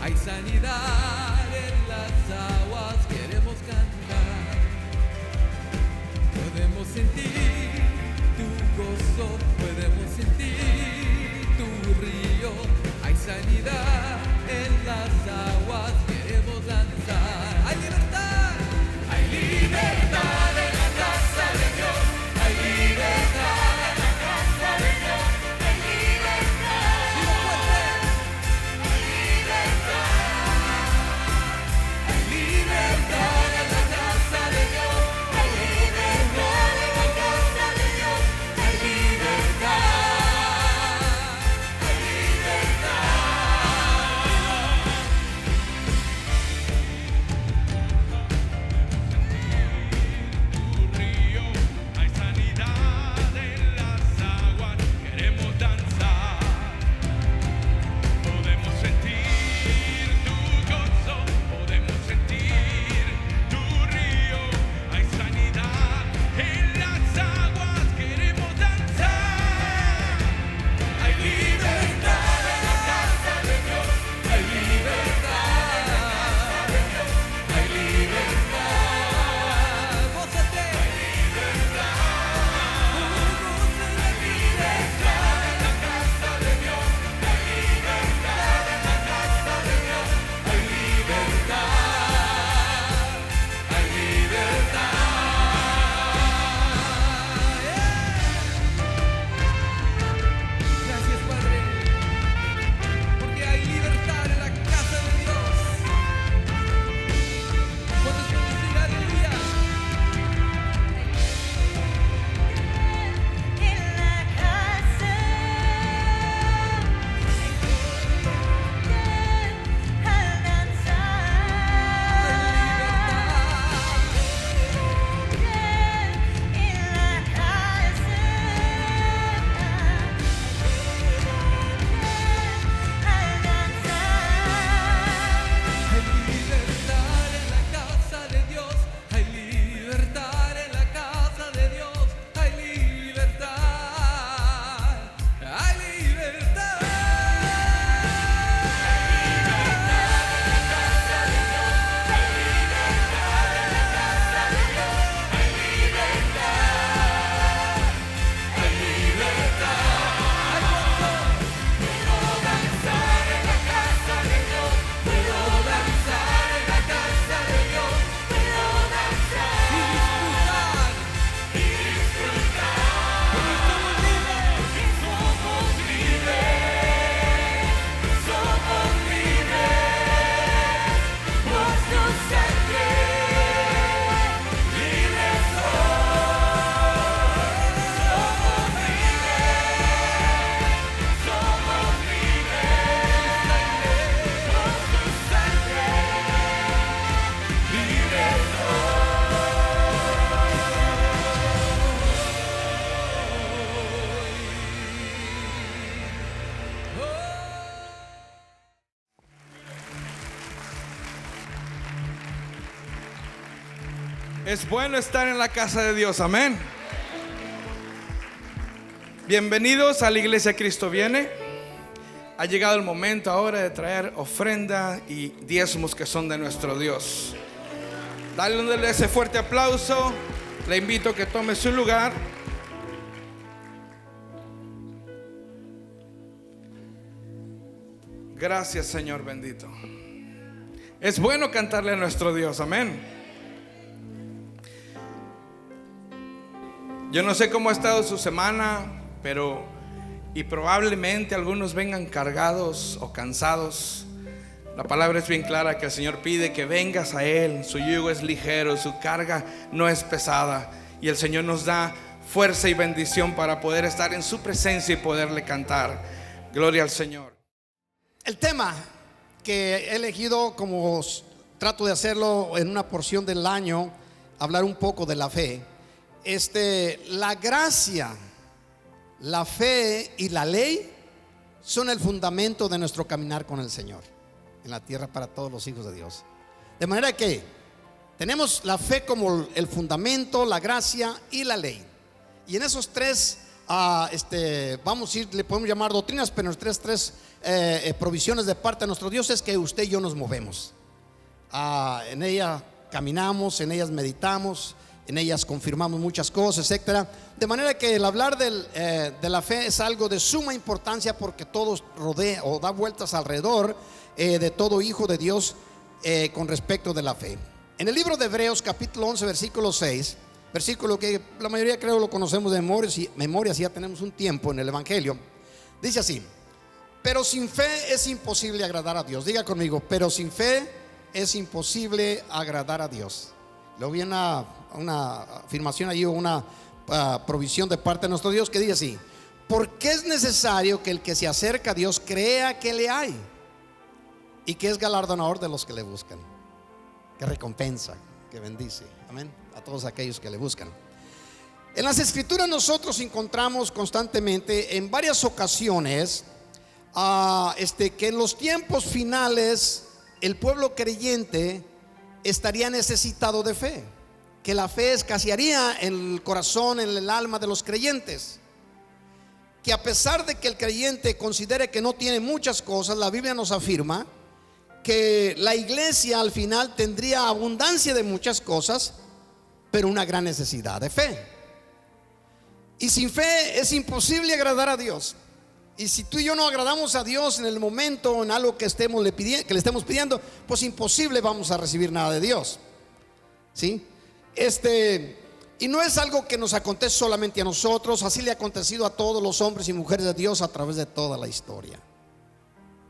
hay sanidad en las aguas, queremos cantar. Podemos sentir tu gozo, podemos sentir tu río, hay sanidad en las aguas, queremos danzar. Hay libertad en la casa de Dios, hay libertad en la casa de Dios, hay libertad. Digo fuerte, hay libertad en la casa de Dios, hay libertad en la casa de Dios, hay libertad, hay libertad. Tu río, hay sanidad en las aguas, queremos danzar. Podemos sentir tu gozo, podemos sentir tu río, hay sanidad en las aguas, queremos danzar. Hay libertad en la casa de Dios, hay libertad en la casa de Dios, hay libertad. Gózate, hay libertad. Goza la libertad en la casa de Dios, hay libertad en la casa de Dios, hay libertad, hay libertad. Gracias, Padre, porque hay libertad en la casa de Dios. ¿Cuántos pueden decir aleluya? En la casa al danzar, en la casa al danzar. Hay libertad en la casa de Dios, hay libertad en la casa de Dios, hay libertad, hay libertad. Es bueno estar en la casa de Dios, amén. Bienvenidos a la iglesia Cristo Viene. Ha llegado el momento ahora de traer ofrenda y diezmos que son de nuestro Dios. Dale ese fuerte aplauso. Le invito a que tome su lugar. Gracias, Señor bendito. Es bueno cantarle a nuestro Dios, amén. Yo no sé cómo ha estado su semana, pero probablemente algunos vengan cargados o cansados. La palabra es bien clara que el Señor pide que vengas a Él. Su yugo es ligero, su carga no es pesada. Y el Señor nos da fuerza y bendición para poder estar en su presencia y poderle cantar. Gloria al Señor. El tema que he elegido, como trato de hacerlo en una porción del año, hablar un poco de la fe. La gracia, la fe y la ley son el fundamento de nuestro caminar con el Señor en la tierra para todos los hijos de Dios. De manera que tenemos la fe como el fundamento, la gracia y la ley. Y en esos tres vamos a ir, le podemos llamar doctrinas, pero en tres provisiones de parte de nuestro Dios es que usted y yo nos movemos. En ella caminamos, en ellas meditamos, en ellas confirmamos muchas cosas, etcétera. De manera que el hablar de la fe es algo de suma importancia, porque todo rodea o da vueltas alrededor de todo hijo de Dios con respecto de la fe. En el libro de Hebreos capítulo 11 versículo 6, versículo que la mayoría creo lo conocemos de memoria, si ya tenemos un tiempo en el Evangelio, dice así: pero sin fe es imposible agradar a Dios. Diga conmigo: pero sin fe es imposible agradar a Dios. Luego viene una afirmación allí, o una provisión de parte de nuestro Dios que dice así: porque es necesario que el que se acerca a Dios crea que le hay y que es galardonador de los que le buscan, que recompensa, que bendice. Amén. A todos aquellos que le buscan. En las escrituras nosotros encontramos constantemente, en varias ocasiones, que en los tiempos finales el pueblo creyente estaría necesitado de fe, que la fe escasearía en el corazón, en el alma de los creyentes, que a pesar de que el creyente considere que no tiene muchas cosas, la Biblia nos afirma que la iglesia al final tendría abundancia de muchas cosas, pero una gran necesidad de fe. Y sin fe es imposible agradar a Dios. Y si tú y yo no agradamos a Dios en el momento, en algo que le estemos pidiendo, pues imposible vamos a recibir nada de Dios. ¿Sí? Y no es algo que nos acontece solamente a nosotros, así le ha acontecido a todos los hombres y mujeres de Dios a través de toda la historia.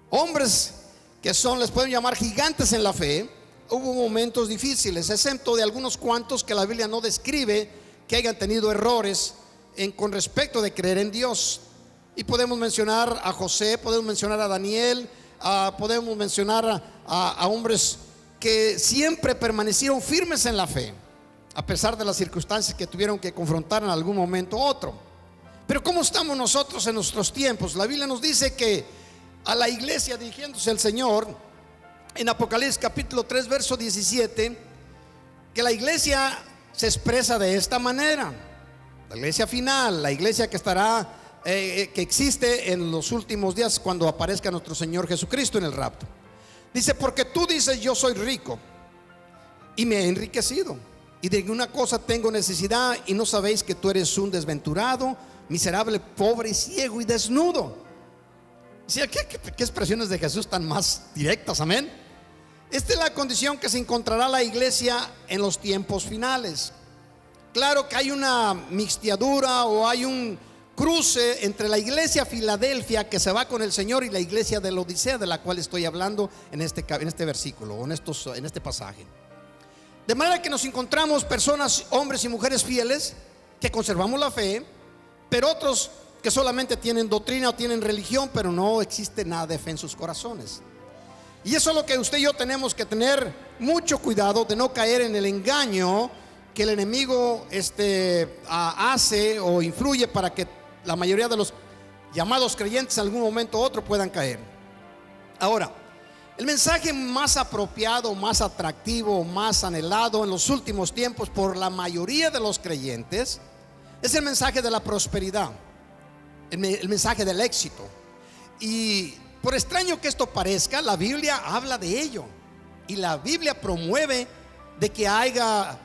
Hombres que les pueden llamar gigantes en la fe. Hubo momentos difíciles, excepto de algunos cuantos que la Biblia no describe que hayan tenido errores con respecto de creer en Dios. Y podemos mencionar a José, podemos mencionar a Daniel, podemos mencionar a hombres que siempre permanecieron firmes en la fe, a pesar de las circunstancias que tuvieron que confrontar en algún momento u otro. Pero ¿cómo estamos nosotros en nuestros tiempos? La Biblia nos dice que a la iglesia, dirigiéndose el Señor en Apocalipsis capítulo 3 verso 17, que la iglesia se expresa de esta manera: la iglesia final, la iglesia que estará que existe en los últimos días, cuando aparezca nuestro Señor Jesucristo en el rapto. Dice: porque tú dices, yo soy rico y me he enriquecido, y de ninguna cosa tengo necesidad, y no sabéis que tú eres un desventurado, miserable, pobre, ciego y desnudo. ¿Qué expresiones de Jesús tan más directas? Amén. Esta es la condición que se encontrará la iglesia en los tiempos finales. Claro que hay una mixtiadura, o hay un cruce entre la iglesia Filadelfia, que se va con el Señor, y la iglesia de la Odisea, de la cual estoy hablando en este versículo, o en este pasaje. De manera que nos encontramos personas, hombres y mujeres fieles, que conservamos la fe, pero otros que solamente tienen doctrina o tienen religión, pero no existe nada de fe en sus corazones. Y eso es lo que usted y yo tenemos que tener mucho cuidado de no caer en el engaño que el enemigo hace o influye para que la mayoría de los llamados creyentes en algún momento u otro puedan caer. Ahora, el mensaje más apropiado, más atractivo, más anhelado en los últimos tiempos por la mayoría de los creyentes es el mensaje de la prosperidad, el mensaje del éxito. Y por extraño que esto parezca, la Biblia habla de ello, y la Biblia promueve de que haya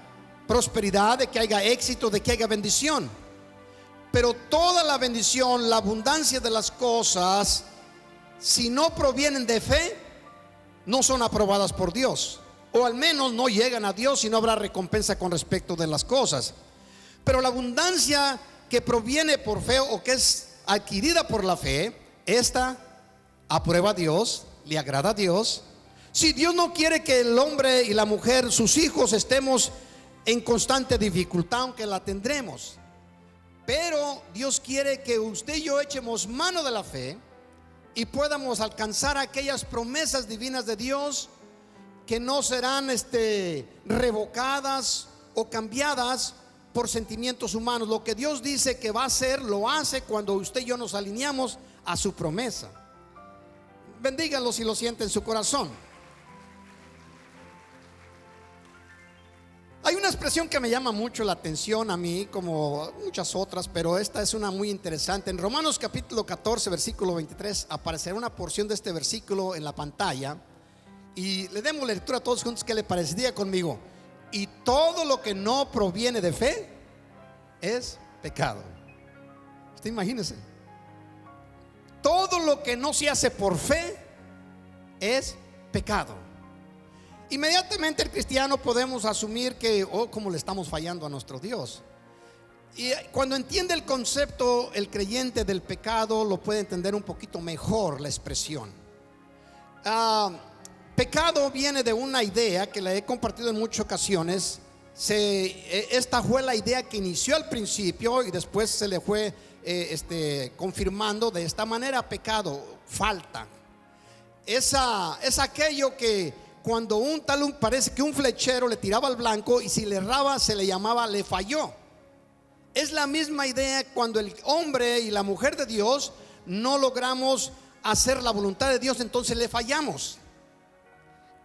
prosperidad, de que haya éxito, de que haya bendición. Pero toda la bendición, la abundancia de las cosas, si no provienen de fe, no son aprobadas por Dios, o al menos no llegan a Dios, y no habrá recompensa con respecto de las cosas. Pero la abundancia que proviene por fe, o que es adquirida por la fe, esta aprueba a Dios, le agrada a Dios. Si Dios no quiere que el hombre y la mujer, sus hijos, estemos en constante dificultad, aunque la tendremos, pero Dios quiere que usted y yo echemos mano de la fe y podamos alcanzar aquellas promesas divinas de Dios, que no serán revocadas o cambiadas por sentimientos humanos. Lo que Dios dice que va a hacer, lo hace cuando usted y yo nos alineamos a su promesa. Bendígalo si lo siente en su corazón. Hay una expresión expresión que me llama mucho la atención a mí, como muchas otras, pero esta es una muy interesante. En Romanos capítulo 14, versículo 23, aparecerá una porción de este versículo en la pantalla. Y le demos lectura a todos juntos. ¿Qué le parece? Diga conmigo: y todo lo que no proviene de fe es pecado. Usted imagínese. Todo lo que no se hace por fe es pecado. Inmediatamente el cristiano podemos asumir que, oh, cómo le estamos fallando a nuestro Dios. Y cuando entiende el concepto, el creyente, del pecado, lo puede entender un poquito mejor la expresión. Pecado viene de una idea que la he compartido en muchas ocasiones. Esta fue la idea que inició al principio y después se le fue confirmando de esta manera. Pecado, falta. Es aquello que cuando parece que un flechero le tiraba al blanco y si le erraba se le llamaba le falló. Es la misma idea cuando el hombre y la mujer de Dios no logramos hacer la voluntad de Dios, entonces le fallamos.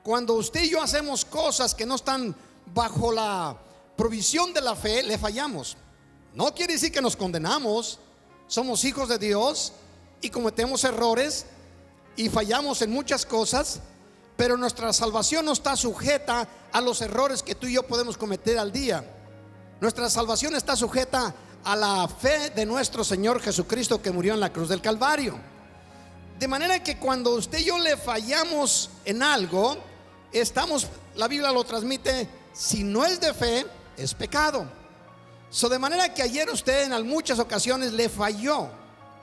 Cuando usted y yo hacemos cosas que no están bajo la provisión de la fe, le fallamos. No quiere decir que nos condenamos. Somos hijos de Dios y cometemos errores y fallamos en muchas cosas, pero nuestra salvación no está sujeta a los errores que tú y yo podemos cometer al día. Nuestra salvación está sujeta a la fe de nuestro Señor Jesucristo, que murió en la cruz del Calvario. De manera que cuando usted y yo le fallamos en algo, la Biblia lo transmite, si no es de fe, es pecado. De manera que ayer usted en muchas ocasiones le falló.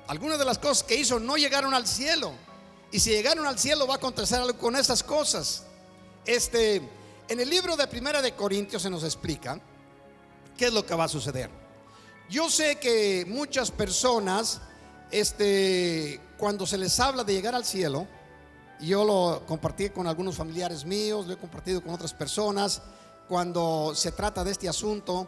Algunas de las cosas que hizo no llegaron al cielo. Y si llegaron al cielo, va a acontecer algo con esas cosas. En el libro de Primera de Corintios se nos explica qué es lo que va a suceder. Yo sé que muchas personas, cuando se les habla de llegar al cielo, yo lo compartí con algunos familiares míos, lo he compartido con otras personas, cuando se trata de este asunto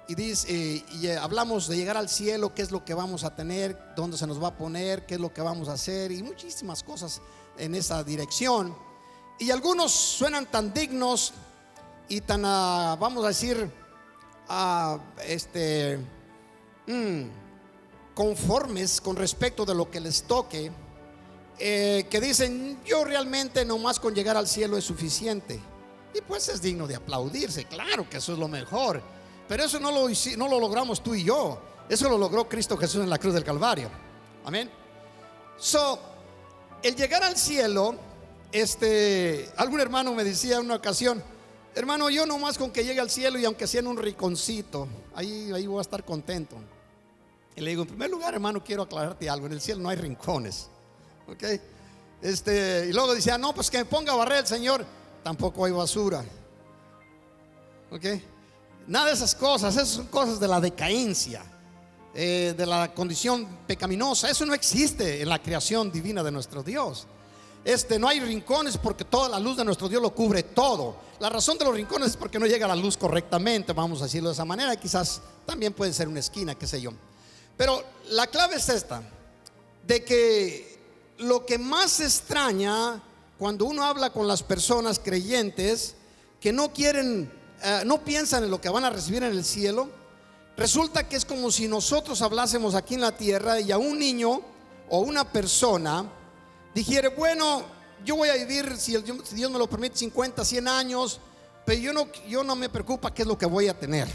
y hablamos de llegar al cielo, qué es lo que vamos a tener, dónde se nos va a poner, qué es lo que vamos a hacer y muchísimas cosas en esa dirección. Y algunos suenan tan dignos y tan, vamos a decir, conformes con respecto de lo que les toque, que dicen: yo realmente nomás con llegar al cielo es suficiente. Y pues es digno de aplaudirse, claro que eso es lo mejor, pero eso no lo logramos tú y yo, eso lo logró Cristo Jesús en la cruz del Calvario. Amén. El llegar al cielo, algún hermano me decía en una ocasión: hermano, yo nomás con que llegue al cielo y aunque sea en un rinconcito, ahí voy a estar contento. Y le digo: en primer lugar, hermano, quiero aclararte algo: en el cielo no hay rincones, ¿ok? Y luego decía: no, pues que me ponga a barrer el Señor. Tampoco hay basura, ¿ok? Nada de esas cosas. Esas son cosas de la decadencia, de la condición pecaminosa. Eso no existe en la creación divina de nuestro Dios. No hay rincones porque toda la luz de nuestro Dios lo cubre todo. La razón de los rincones es porque no llega la luz correctamente, vamos a decirlo de esa manera. Quizás también puede ser una esquina, qué sé yo. Pero la clave es esta: de que lo que más extraña cuando uno habla con las personas creyentes que no quieren, no piensan en lo que van a recibir en el cielo, resulta que es como si nosotros hablásemos aquí en la tierra y a un niño o una persona dijere: bueno, yo voy a vivir, si Dios me lo permite, 50, 100 años, pero yo no me preocupa qué es lo que voy a tener.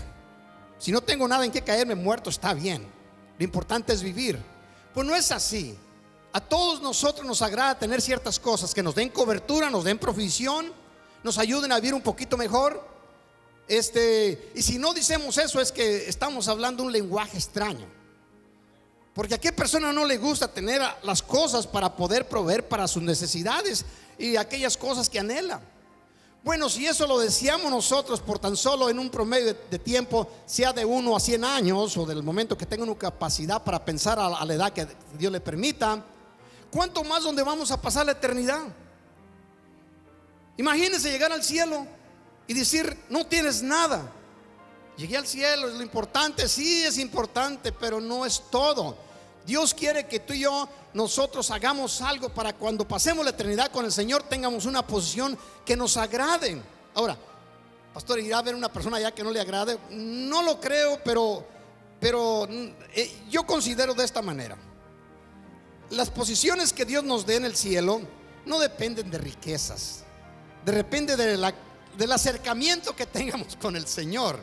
Si no tengo nada en qué caerme muerto, está bien. Lo importante es vivir. Pues no es así. A todos nosotros nos agrada tener ciertas cosas que nos den cobertura, nos den provisión, nos ayuden a vivir un poquito mejor. Y si no decimos eso, es que estamos hablando un lenguaje extraño. Porque a qué persona no le gusta tener las cosas para poder proveer para sus necesidades y aquellas cosas que anhela. Bueno, si eso lo deseamos nosotros por tan solo en un promedio de tiempo, sea de 1 a 100 años o del momento que tenga una capacidad para pensar a la edad que Dios le permita, ¿cuánto más donde vamos a pasar la eternidad? Imagínense llegar al cielo y decir: no tienes nada. Llegué al cielo, es lo importante. Sí, es importante, pero no es todo. Dios quiere que tú y yo, nosotros hagamos algo para cuando pasemos la eternidad con el Señor tengamos una posición que nos agrade. Ahora, pastor, irá a ver una persona allá que no le agrade. No lo creo, pero yo considero de esta manera: las posiciones que Dios nos dé en el cielo no dependen de riquezas, depende del acercamiento que tengamos con el Señor.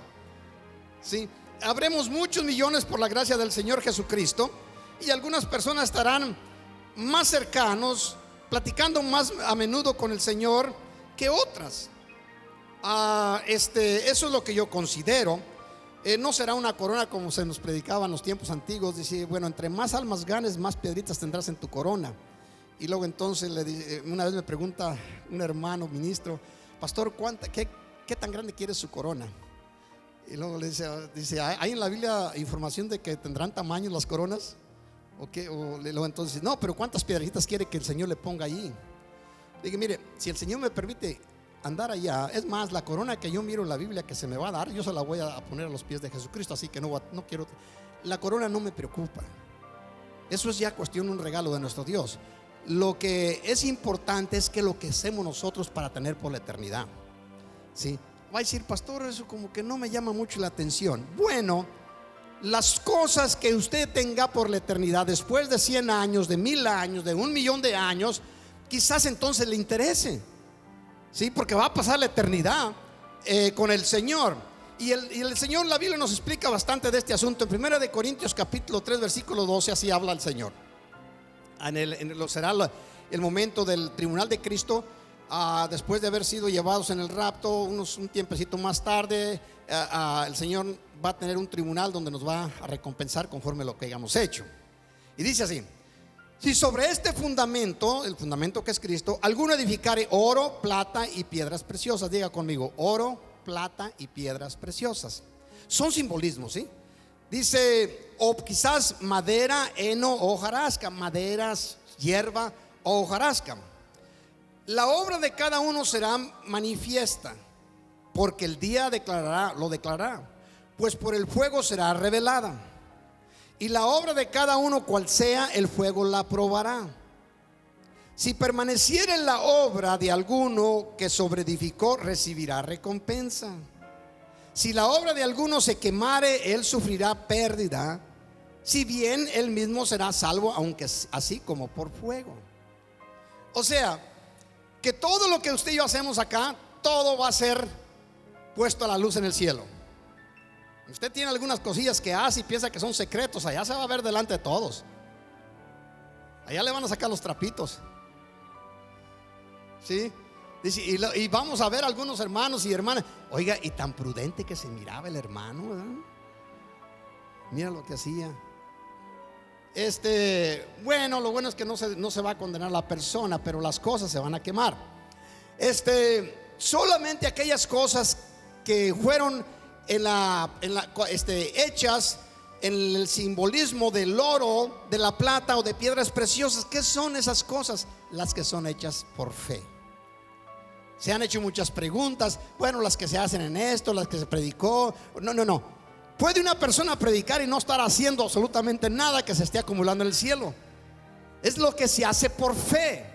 ¿Sí? Habremos muchos millones por la gracia del Señor Jesucristo, y algunas personas estarán más cercanos, platicando más a menudo con el Señor que otras. Eso es lo que yo considero. No será una corona como se nos predicaba en los tiempos antiguos. Dice, bueno, entre más almas ganes, más piedritas tendrás en tu corona. Y luego entonces una vez me pregunta un hermano ministro: pastor, ¿qué tan grande quiere su corona? Y luego le dice, ¿hay en la Biblia información de que tendrán tamaño las coronas? Luego entonces, no, pero ¿cuántas piedritas quiere que el Señor le ponga allí? Dije, mire, si el Señor me permite andar allá, es más, la corona que yo miro en la Biblia que se me va a dar, yo se la voy a poner a los pies de Jesucristo. Así que no quiero, la corona no me preocupa. Eso es ya cuestión, un regalo de nuestro Dios. Lo que es importante es que lo que hacemos nosotros para tener por la eternidad. ¿Sí? Va a decir, pastor, eso como que no me llama mucho la atención. Bueno, las cosas que usted tenga por la eternidad, después de 100 años, de 1000 años, de 1.000.000 de años, quizás entonces le interese. ¿Sí? Porque va a pasar la eternidad con el Señor. Y el Señor, la Biblia nos explica bastante de este asunto. En 1 Corintios capítulo 3 versículo 12, así habla el Señor. Será el momento del tribunal de Cristo, después de haber sido llevados en el rapto. Un tiempecito más tarde, el Señor va a tener un tribunal donde nos va a recompensar conforme lo que hayamos hecho. Y dice así: si sobre este fundamento, el fundamento que es Cristo, alguno edificare oro, plata y piedras preciosas. Diga conmigo: oro, plata y piedras preciosas. Son simbolismos, ¿sí? Dice, o quizás madera, heno o hojarasca. Maderas, hierba o hojarasca. La obra de cada uno será manifiesta, porque el día lo declarará, pues por el fuego será revelada. Y la obra de cada uno, cual sea, el fuego la probará. Si permaneciera en la obra de alguno que sobreedificó, recibirá recompensa. Si la obra de alguno se quemare, él sufrirá pérdida, si bien él mismo será salvo, aunque así como por fuego. O sea, que todo lo que usted y yo hacemos acá, todo va a ser puesto a la luz en el cielo. Usted tiene algunas cosillas que hace y piensa que son secretos, allá se va a ver delante de todos. Allá le van a sacar los trapitos. ¿Sí? Dice, y vamos a ver algunos hermanos y hermanas. Oiga, y tan prudente que se miraba el hermano, ¿verdad? Mira lo que hacía. Bueno, lo bueno es que no se va a condenar la persona, pero las cosas se van a quemar. Solamente aquellas cosas que fueron hechas en el simbolismo del oro, de la plata o de piedras preciosas. ¿Qué son esas cosas? Las que son hechas por fe. Se han hecho muchas preguntas. Bueno, las que se hacen en esto, las que se predicó. No. ¿Puede una persona predicar y no estar haciendo absolutamente nada que se esté acumulando en el cielo? Es lo que se hace por fe.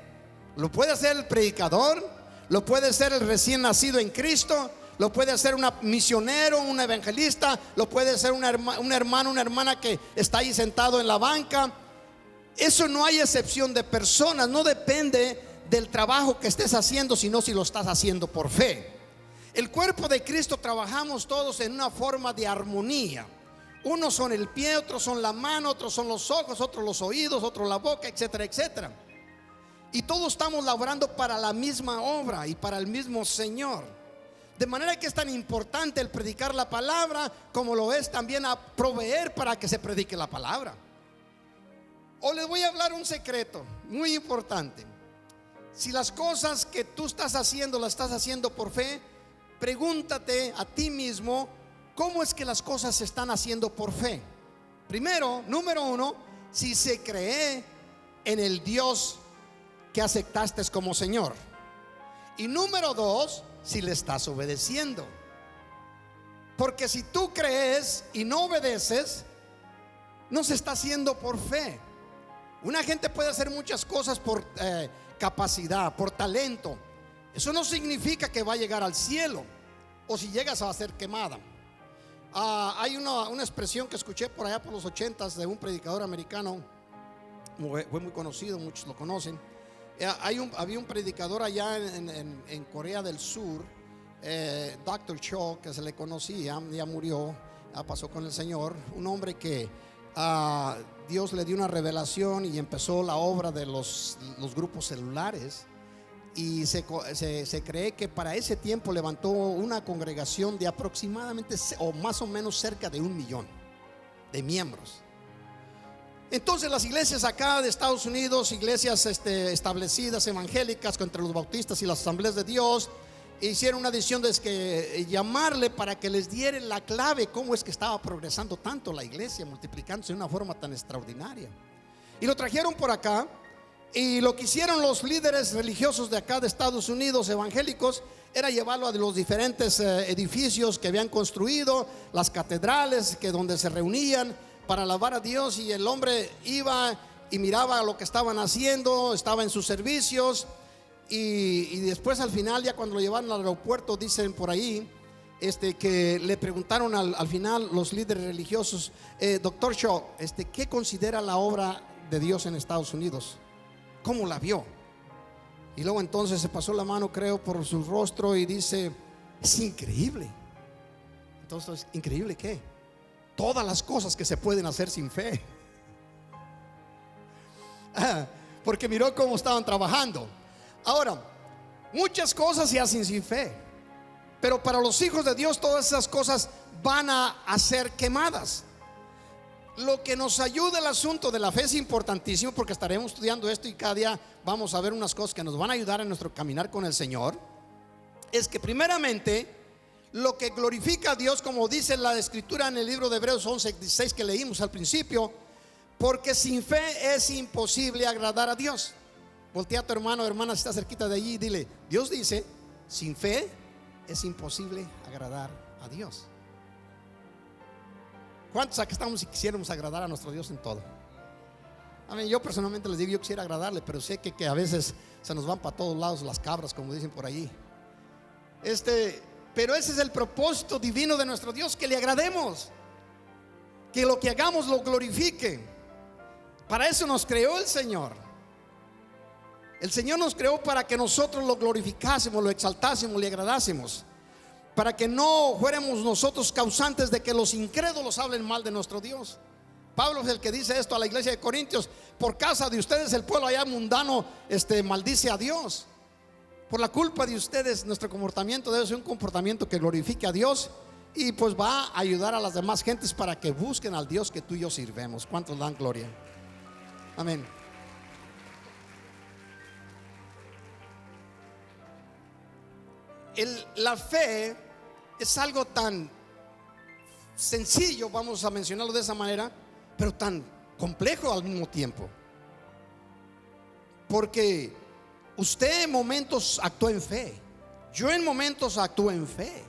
Lo puede hacer el predicador, lo puede hacer el recién nacido en Cristo, lo puede hacer un misionero, un evangelista, lo puede hacer un hermano, una hermana que está ahí sentado en la banca. Eso no hay excepción de personas. No depende del trabajo que estés haciendo, sino si lo estás haciendo por fe. El cuerpo de Cristo trabajamos todos en una forma de armonía. Unos son el pie, otros son la mano, otros son los ojos, otros los oídos, otros la boca, etcétera, etcétera. Y todos estamos laborando para la misma obra y para el mismo Señor. De manera que es tan importante el predicar la palabra como lo es también a proveer para que se predique la palabra. O les voy a hablar un secreto muy importante. Si las cosas que tú estás haciendo las estás haciendo por fe, pregúntate a ti mismo: ¿cómo es que las cosas se están haciendo por fe? Primero, número uno, si se cree en el Dios que aceptaste como Señor. Y número dos, si le estás obedeciendo. Porque si tú crees y no obedeces, no se está haciendo por fe. Una gente puede hacer muchas cosas por capacidad, por talento. Eso no significa que va a llegar al cielo. o si llegas a ser quemada. Hay una expresión que escuché por allá por los 80s de un predicador americano, fue muy conocido, muchos lo conocen. Había un predicador allá en Corea del Sur, Dr. Cho, que se le conocía, ya murió, ya pasó con el Señor. Un hombre que Dios le dio una revelación y empezó la obra de los grupos celulares. Y se cree que para ese tiempo levantó una congregación de aproximadamente o más o menos cerca de 1 millón de miembros. Entonces las iglesias acá de Estados Unidos, iglesias establecidas evangélicas entre los bautistas y las asambleas de Dios, hicieron una decisión de llamarle para que les diera la clave cómo es que estaba progresando tanto la iglesia, multiplicándose de una forma tan extraordinaria. Y lo trajeron por acá. Y lo que hicieron los líderes religiosos de acá de Estados Unidos, evangélicos, era llevarlo a los diferentes edificios que habían construido, las catedrales donde se reunían para alabar a Dios. Y el hombre iba y miraba lo que estaban haciendo, estaba en sus servicios. Y después al final, ya cuando lo llevaron al aeropuerto, dicen por ahí que le preguntaron al final los líderes religiosos, Dr. Shaw, ¿qué considera la obra de Dios en Estados Unidos? ¿Cómo la vio? Y luego entonces se pasó la mano, creo, por su rostro y dice, es increíble. Entonces, ¿increíble qué? Todas las cosas que se pueden hacer sin fe. Porque miró cómo estaban trabajando. Ahora, muchas cosas se hacen sin fe, pero para los hijos de Dios todas esas cosas van a ser quemadas. Lo que nos ayuda el asunto de la fe es importantísimo, porque estaremos estudiando esto y cada día vamos a ver unas cosas que nos van a ayudar en nuestro caminar con el Señor. Es que primeramente lo que glorifica a Dios, como dice la escritura en el libro de Hebreos 11:16 que leímos al principio, porque sin fe es imposible agradar a Dios. Voltea a tu hermano o hermana si está cerquita de allí y dile, Dios dice, sin fe es imposible agradar a Dios. ¿Cuántos aquí estamos y quisiéramos agradar a nuestro Dios en todo? Amén. Yo personalmente les digo, yo quisiera agradarle, pero sé que a veces se nos van para todos lados las cabras, como dicen por allí. Pero ese es el propósito divino de nuestro Dios, que le agrademos, que lo que hagamos lo glorifique. Para eso nos creó el Señor. El Señor nos creó para que nosotros lo glorificásemos, lo exaltásemos, le agradásemos, para que no fuéramos nosotros causantes de que los incrédulos hablen mal de nuestro Dios. Pablo es el que dice esto a la iglesia de Corintios: por causa de ustedes el pueblo allá mundano maldice a Dios. Por la culpa de ustedes nuestro comportamiento debe ser un comportamiento que glorifique a Dios, y pues va a ayudar a las demás gentes para que busquen al Dios que tú y yo sirvemos. ¿Cuántos dan gloria? Amén. La fe es algo tan sencillo, vamos a mencionarlo de esa manera, pero tan complejo al mismo tiempo. Porque usted en momentos actúa en fe, yo en momentos actúo en fe.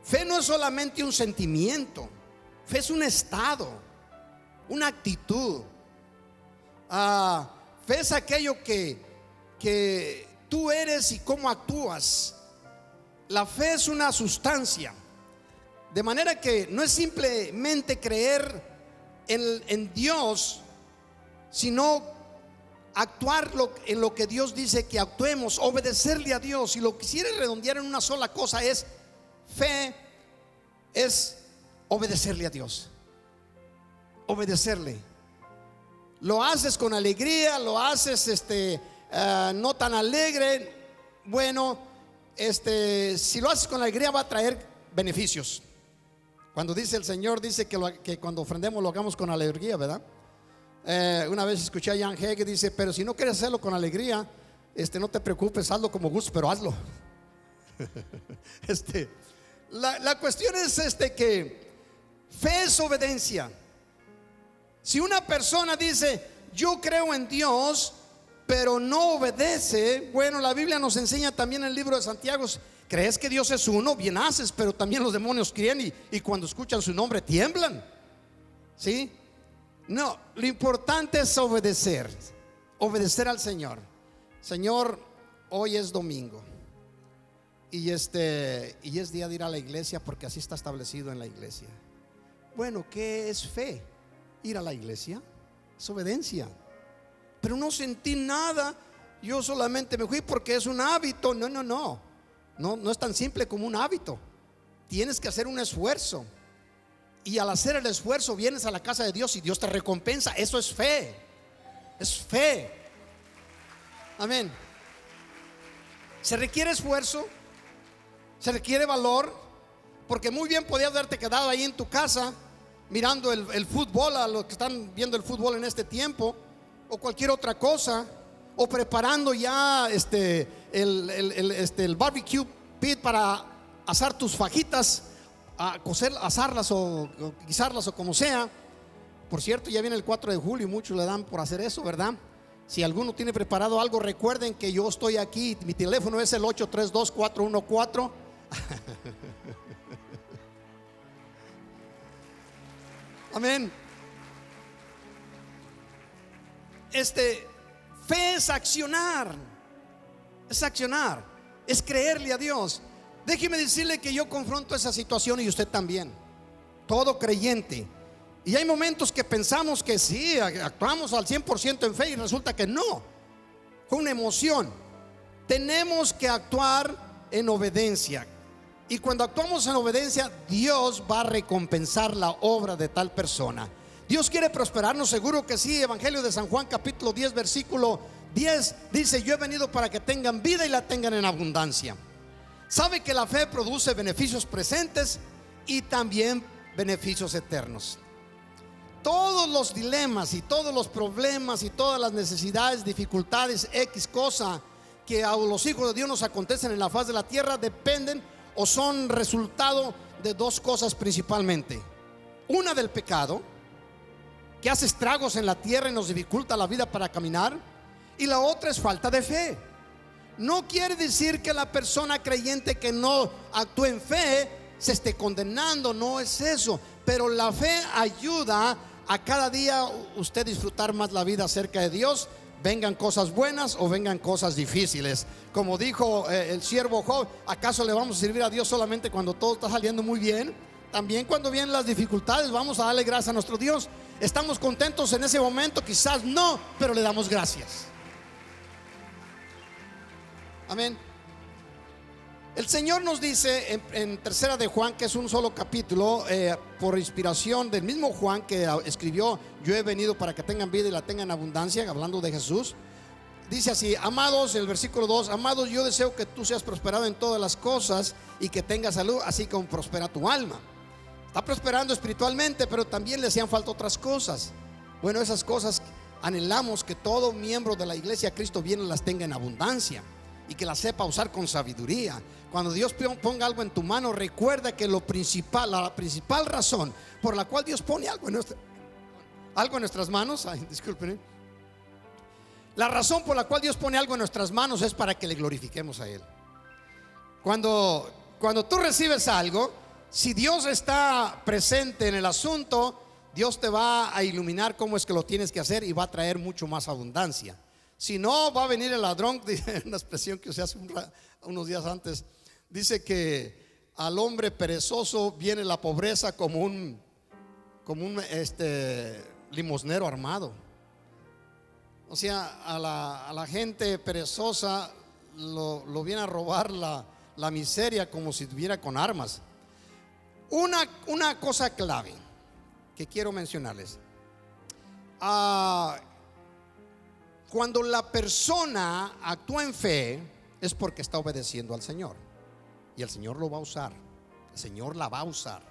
Fe no es solamente un sentimiento, fe es un estado, una actitud. Fe es aquello que tú eres y cómo actúas. La fe es una sustancia, de manera que no es simplemente creer en Dios, sino actuar en lo que Dios dice que actuemos, obedecerle a Dios. Y lo que quisiera redondear en una sola cosa es: fe es obedecerle a Dios. Obedecerle. Lo haces con alegría, lo haces no tan alegre. Bueno, si lo haces con alegría va a traer beneficios. Cuando dice el Señor, dice que cuando ofrendemos lo hagamos con alegría, ¿verdad? Una vez escuché a Jan Hagee, dice: pero si no quieres hacerlo con alegría, no te preocupes, hazlo como gusto, pero hazlo. La cuestión es que fe es obediencia. Si una persona dice: yo creo en Dios, pero no obedece, bueno, la Biblia nos enseña también en el libro de Santiago: crees que Dios es uno, bien haces, pero también los demonios creen y cuando escuchan su nombre tiemblan. ¿Sí? No, lo importante es obedecer al Señor. Señor, hoy es domingo y es día de ir a la iglesia porque así está establecido en la iglesia. Bueno, ¿qué es fe? Ir a la iglesia es obediencia. Pero no sentí nada, yo solamente me fui porque es un hábito. No es tan simple como un hábito. Tienes que hacer un esfuerzo, y al hacer el esfuerzo vienes a la casa de Dios y Dios te recompensa. Eso es fe. Es fe. Amén. Se requiere esfuerzo, se requiere valor, porque muy bien podías haberte quedado ahí en tu casa mirando el fútbol, a los que están viendo el fútbol en este tiempo, o cualquier otra cosa, o preparando ya el barbecue pit para asar tus fajitas, a cocer, asarlas o guisarlas o como sea. Por cierto, ya viene el 4 de julio y muchos le dan por hacer eso, ¿verdad? Si alguno tiene preparado algo, recuerden que yo estoy aquí. Mi teléfono es el 832-414. Amén. Fe es accionar. Es accionar. Es creerle a Dios. Déjeme decirle que yo confronto esa situación y usted también. Todo creyente. Y hay momentos que pensamos que sí, actuamos al 100% en fe y resulta que no. Fue una emoción. Tenemos que actuar en obediencia. Y cuando actuamos en obediencia, Dios va a recompensar la obra de tal persona. Dios quiere prosperarnos, seguro que sí. Evangelio de San Juan capítulo 10 versículo 10 dice: yo he venido para que tengan vida y la tengan en abundancia. Sabe que la fe produce beneficios presentes y también beneficios eternos. Todos los dilemas y todos los problemas y todas las necesidades, dificultades, X cosa que a los hijos de Dios nos acontecen en la faz de la tierra dependen o son resultado de dos cosas principalmente. Una, del pecado, que hace estragos en la tierra y nos dificulta la vida para caminar. Y la otra es falta de fe. No quiere decir que la persona creyente que no actúe en fe se esté condenando, no es eso. Pero la fe ayuda a cada día usted disfrutar más la vida cerca de Dios, vengan cosas buenas o vengan cosas difíciles. Como dijo el siervo Job: ¿acaso le vamos a servir a Dios solamente cuando todo está saliendo muy bien? También cuando vienen las dificultades vamos a darle gracias a nuestro Dios. ¿Estamos contentos en ese momento? Quizás no, pero le damos gracias. Amén. El Señor nos dice en tercera de Juan, que es un solo capítulo, por inspiración del mismo Juan, que escribió: yo he venido para que tengan vida y la tengan en abundancia, hablando de Jesús. Dice así: amados, el versículo 2: amados, yo deseo que tú seas prosperado en todas las cosas y que tengas salud, así como prospera tu alma. Está prosperando espiritualmente, pero también le hacían falta otras cosas. Bueno, esas cosas anhelamos que todo miembro de la iglesia Cristo viene las tenga en abundancia y que la sepa usar con sabiduría. Cuando Dios ponga algo en tu mano, recuerda que la principal razón por la cual Dios pone algo en nuestras manos, disculpen, la razón por la cual Dios pone algo en nuestras manos es para que le glorifiquemos a Él. Cuando tú recibes algo, si Dios está presente en el asunto, Dios te va a iluminar cómo es que lo tienes que hacer y va a traer mucho más abundancia. Si no, va a venir el ladrón. Una expresión que se hace unos días antes. Dice que al hombre perezoso viene la pobreza como un limosnero armado. O sea, a la gente perezosa lo viene a robar la miseria como si estuviera con armas. Una cosa clave que quiero mencionarles: cuando la persona actúa en fe, es porque está obedeciendo al Señor. Y el Señor lo va a usar. El Señor la va a usar.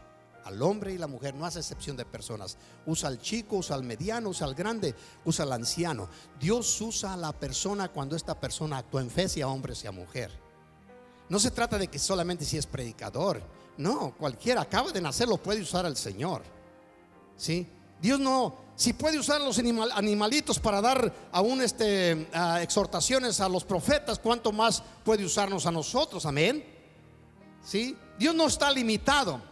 Al hombre y la mujer, no hace excepción de personas. Usa al chico, usa al mediano, usa al grande, usa al anciano. Dios usa a la persona cuando esta persona actúa en fe, sea hombre, sea mujer. No se trata de que solamente si es predicador. No, cualquiera acaba de nacer lo puede usar el Señor. ¿Sí? Dios no, si puede usar a los animalitos para dar aún exhortaciones a los profetas, ¿cuánto más puede usarnos a nosotros? Amén. ¿Sí? Dios no está limitado.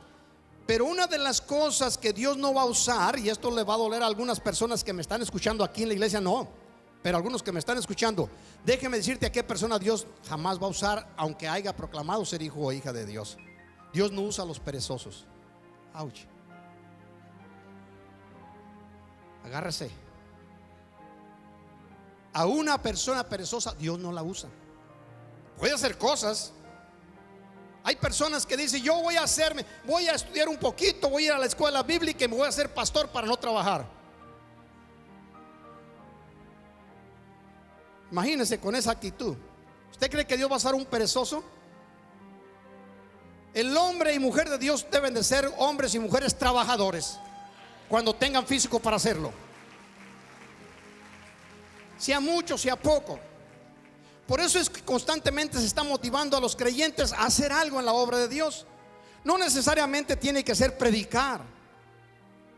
Pero una de las cosas que Dios no va a usar, y esto le va a doler a algunas personas que me están escuchando aquí en la iglesia, no, Pero algunos que me están escuchando, déjeme decirte a qué persona Dios jamás va a usar, aunque haya proclamado ser hijo o hija de Dios. Dios no usa a los perezosos. Ouch. Agárrese. A una persona perezosa Dios no la usa. Puede hacer cosas. Hay personas que dicen: yo voy a estudiar un poquito, voy a ir a la escuela bíblica y me voy a hacer pastor para no trabajar. Imagínese con esa actitud. ¿Usted cree que Dios va a usar un perezoso? El hombre y mujer de Dios deben de ser hombres y mujeres trabajadores cuando tengan físico para hacerlo, sea mucho, sea poco. Por eso es que constantemente se está motivando a los creyentes a hacer algo en la obra de Dios. No necesariamente tiene que ser predicar.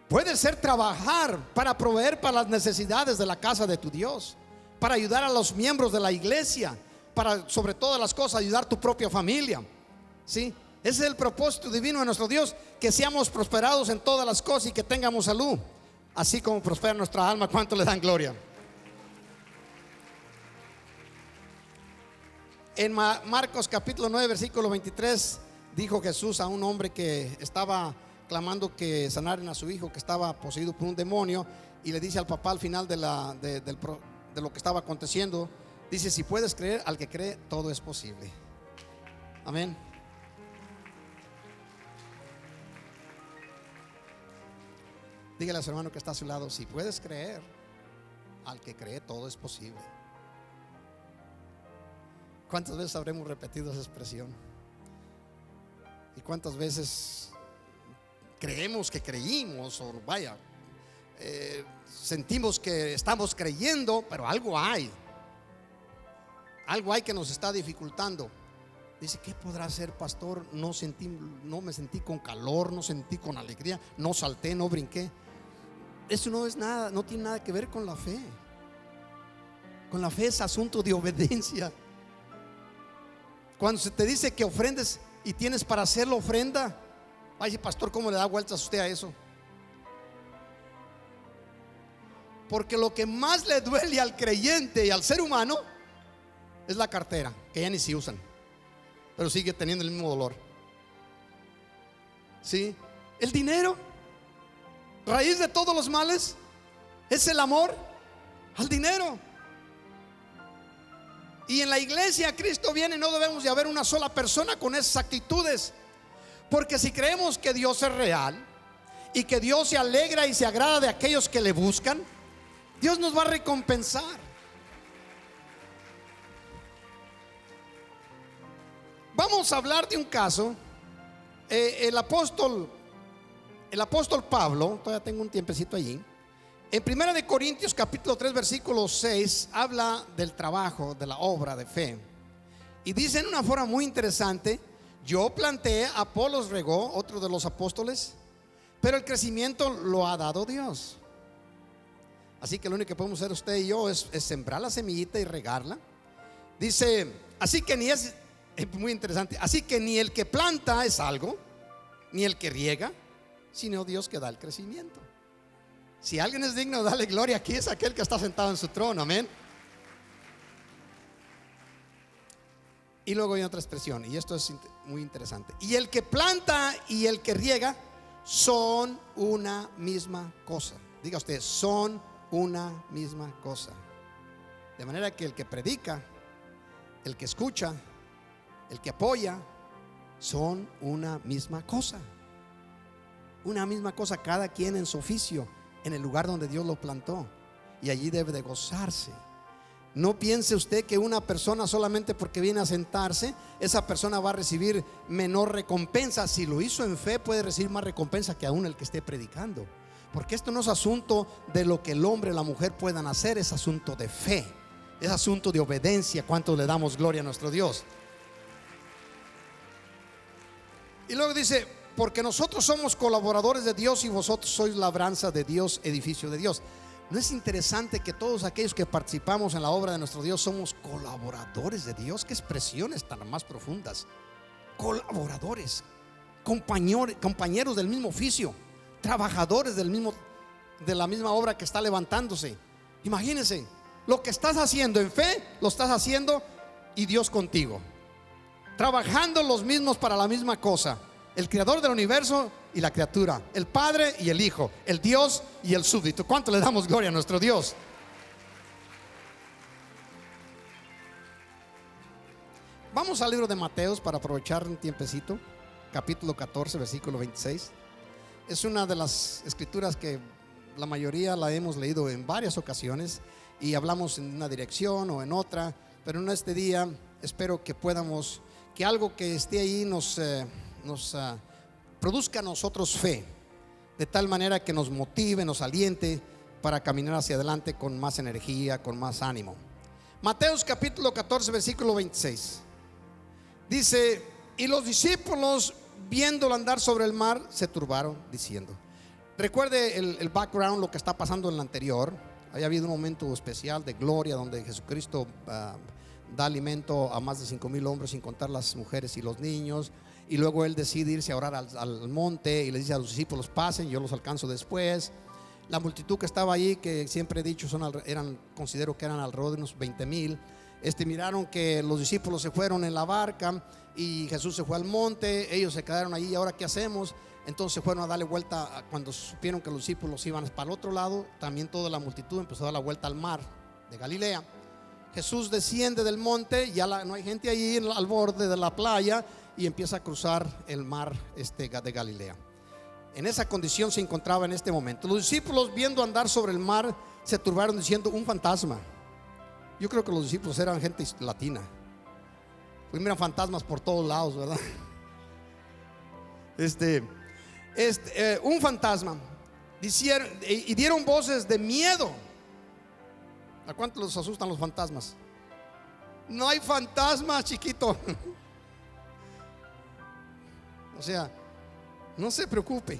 Puede ser trabajar para proveer para las necesidades de la casa de tu Dios, para ayudar a los miembros de la iglesia, para sobre todas las cosas ayudar a tu propia familia. ¿Sí? Ese es el propósito divino de nuestro Dios, que seamos prosperados en todas las cosas y que tengamos salud, así como prospera nuestra alma. ¿Cuánto le dan gloria? En Marcos capítulo 9 versículo 23 dijo Jesús a un hombre que estaba clamando que sanaran a su hijo, que estaba poseído por un demonio, y le dice al papá al final de lo que estaba aconteciendo, dice: si puedes creer, al que cree todo es posible. Amén. Dígale a su hermano que está a su lado: si puedes creer, al que cree todo es posible. ¿Cuántas veces habremos repetido esa expresión? ¿Y cuántas veces creemos que creímos? O vaya, sentimos que estamos creyendo, pero algo hay que nos está dificultando. Dice: ¿qué podrá hacer, pastor? No me sentí con calor, no sentí con alegría, no salté, no brinqué. Eso no es nada, no tiene nada que ver con la fe. Con la fe es asunto de obediencia. Cuando se te dice que ofrendes y tienes para hacer la ofrenda, ay, pastor, ¿cómo le da vueltas usted a eso? Porque lo que más le duele al creyente y al ser humano es la cartera, que ya ni se usan, pero sigue teniendo el mismo dolor. ¿Sí? El dinero, raíz de todos los males, es el amor al dinero. Y en la iglesia Cristo viene, no debemos de haber una sola persona con esas actitudes. Porque si creemos que Dios es real y que Dios se alegra y se agrada de aquellos que le buscan, Dios nos va a recompensar. Vamos a hablar de un caso. El apóstol Pablo, todavía tengo un tiempecito allí. En 1 de Corintios capítulo 3 versículo 6 habla del trabajo, de la obra de fe. Y dice en una forma muy interesante: yo planté, Apolos regó, otro de los apóstoles, pero el crecimiento lo ha dado Dios. Así que lo único que podemos hacer usted y yo es sembrar la semillita y regarla. Dice, así que es muy interesante, así que ni el que planta es algo, ni el que riega, sino Dios que da el crecimiento. Si alguien es digno de darle gloria aquí, es aquel que está sentado en su trono. Amén. Y luego hay otra expresión, y esto es muy interesante: y el que planta y el que riega son una misma cosa. Diga usted: son una misma cosa. De manera que el que predica, el que escucha, el que apoya, son una misma cosa. Una misma cosa, cada quien en su oficio, en el lugar donde Dios lo plantó, y allí debe de gozarse. No piense usted que una persona, solamente porque viene a sentarse, esa persona va a recibir menor recompensa. Si lo hizo en fe, puede recibir más recompensa que aún el que esté predicando. Porque esto no es asunto de lo que el hombre o la mujer puedan hacer, es asunto de fe, es asunto de obediencia. ¿Cuánto le damos gloria a nuestro Dios? Y luego dice: porque nosotros somos colaboradores de Dios y vosotros sois labranza de Dios, edificio de Dios. ¿No es interesante que todos aquellos que participamos en la obra de nuestro Dios somos colaboradores de Dios? Qué expresiones tan más profundas. Colaboradores, compañeros del mismo oficio, trabajadores de la misma obra que está levantándose. Imagínense, Lo que estás haciendo en fe, lo estás haciendo y Dios contigo. Trabajando los mismos para la misma cosa. El creador del universo y la criatura. El Padre y el Hijo. El Dios y el súbdito. ¿Cuánto le damos gloria a nuestro Dios? Vamos al libro de Mateos para aprovechar un tiempecito. Capítulo 14, versículo 26. Es una de las escrituras que la mayoría la hemos leído en varias ocasiones y hablamos en una dirección o en otra, pero en este día espero que podamos, que algo que esté ahí nos produzca a nosotros fe, de tal manera que nos motive, nos aliente para caminar hacia adelante con más energía, con más ánimo. Mateos capítulo 14, versículo 26. Dice: y los discípulos, viéndolo andar sobre el mar, se turbaron, diciendo. Recuerde el background, lo que está pasando en el anterior. Había habido un momento especial de gloria donde Jesucristo da alimento a más de 5,000 hombres, sin contar las mujeres y los niños. Y luego Él decide irse a orar al monte y le dice a los discípulos: pasen, yo los alcanzo después. La multitud que estaba allí, que siempre he dicho considero que eran alrededor de unos 20,000, miraron que los discípulos se fueron en la barca y Jesús se fue al monte. Ellos se quedaron allí. ¿Y ahora qué hacemos? Entonces fueron a darle vuelta. Cuando supieron que los discípulos iban para el otro lado, también toda la multitud empezó a dar la vuelta al mar de Galilea. Jesús desciende del monte, ya no hay gente allí al borde de la playa, y empieza a cruzar el mar de Galilea. En esa condición se encontraba en este momento. Los discípulos, viendo andar sobre el mar, se turbaron diciendo: un fantasma. Yo creo que los discípulos eran gente latina, pues miran fantasmas por todos lados, ¿verdad? Un fantasma. Y dieron voces de miedo. ¿A cuánto los asustan los fantasmas? No hay fantasmas, chiquito. O sea, no se preocupe.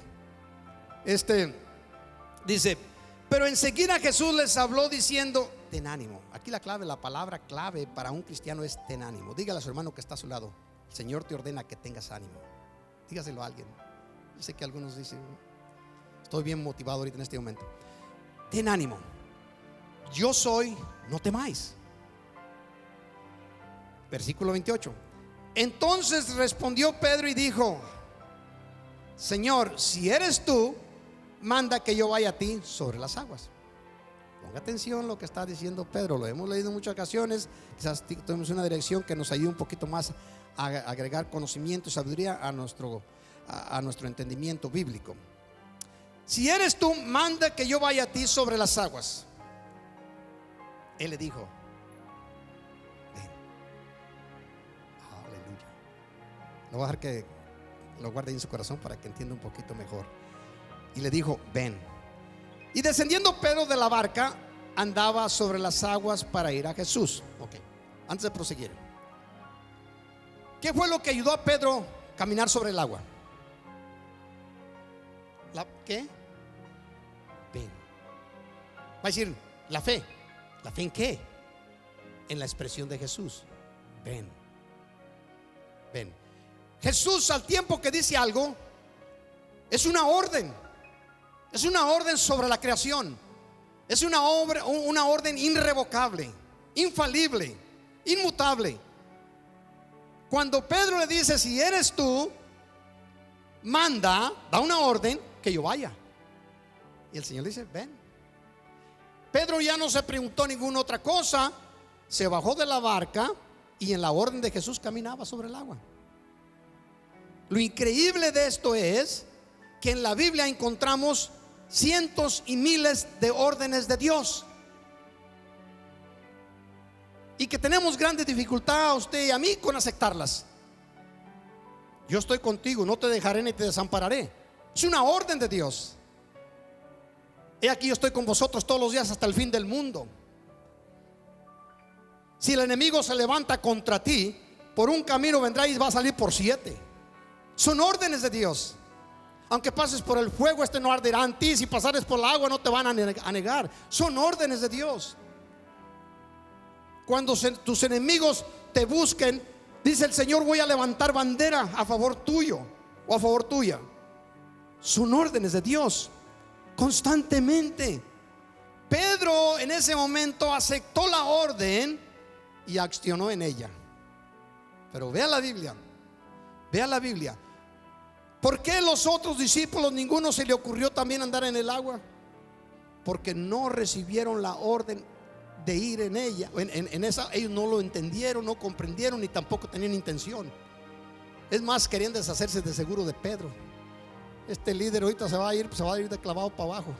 Dice: pero enseguida Jesús les habló diciendo: ten ánimo. Aquí la palabra clave para un cristiano es ten ánimo. Dígale a su hermano que está a su lado: el Señor te ordena que tengas ánimo. Dígaselo a alguien. Yo sé que algunos dicen: estoy bien motivado ahorita en este momento. Ten ánimo, yo soy, no temáis. Versículo 28. Entonces respondió Pedro y dijo: Señor, si eres tú, manda que yo vaya a ti sobre las aguas. Ponga atención lo que está diciendo Pedro. Lo hemos leído en muchas ocasiones. Quizás tenemos una dirección que nos ayude un poquito más a agregar conocimiento y sabiduría a nuestro entendimiento bíblico. Si eres tú, manda que yo vaya a ti sobre las aguas. Él le dijo: ven. Aleluya. No voy a dejar que lo guarde en su corazón para que entienda un poquito mejor. Y le dijo: ven. Y descendiendo Pedro de la barca, andaba sobre las aguas para ir a Jesús. Ok, antes de proseguir, ¿qué fue lo que ayudó a Pedro a caminar sobre el agua? ¿Qué? Ven. Va a decir: la fe. ¿La fe en qué? En la expresión de Jesús. Ven. Ven. Jesús, al tiempo que dice algo, es una orden. Es una orden sobre la creación. Es una orden irrevocable, infalible, inmutable. Cuando Pedro le dice: si eres tú, manda, da una orden que yo vaya. Y el Señor dice: ven. Pedro ya no se preguntó ninguna otra cosa. Se bajó de la barca y en la orden de Jesús caminaba sobre el agua. Lo increíble de esto es que en la Biblia encontramos cientos y miles de órdenes de Dios, y que tenemos grande dificultad, a usted y a mí, con aceptarlas. Yo estoy contigo, no te dejaré ni te desampararé. Es una orden de Dios. He aquí, yo estoy con vosotros todos los días hasta el fin del mundo. Si el enemigo se levanta contra ti, por un camino vendrá y va a salir por 7. Son órdenes de Dios. Aunque pases por el fuego, no arderá en ti. Si pasares por el agua, no te van a negar. Son órdenes de Dios. Cuando tus enemigos te busquen, dice el Señor: voy a levantar bandera a favor tuyo o a favor tuya. Son órdenes de Dios constantemente. Pedro en ese momento aceptó la orden y accionó en ella. Pero vea la Biblia, vea la Biblia. ¿Por qué los otros discípulos ninguno se le ocurrió también andar en el agua? Porque no recibieron la orden de ir en ella, en esa. Ellos no lo entendieron, no comprendieron, ni tampoco tenían intención. Es más, querían deshacerse de seguro de Pedro. Este líder ahorita se va a ir de clavado para abajo.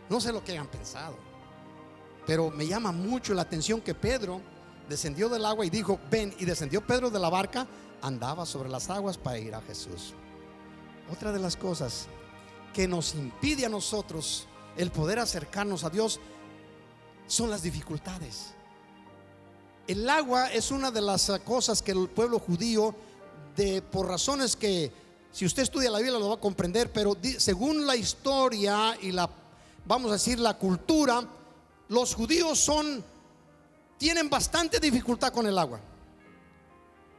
No sé lo que hayan pensado, pero me llama mucho la atención que Pedro descendió del agua y dijo: ven. Y descendió Pedro de la barca, andaba sobre las aguas para ir a Jesús. Otra de las cosas que nos impide a nosotros el poder acercarnos a Dios son las dificultades. El agua es una de las cosas que el pueblo judío, por razones que si usted estudia la Biblia lo va a comprender, pero según la historia y vamos a decir la cultura, los judíos tienen bastante dificultad con el agua.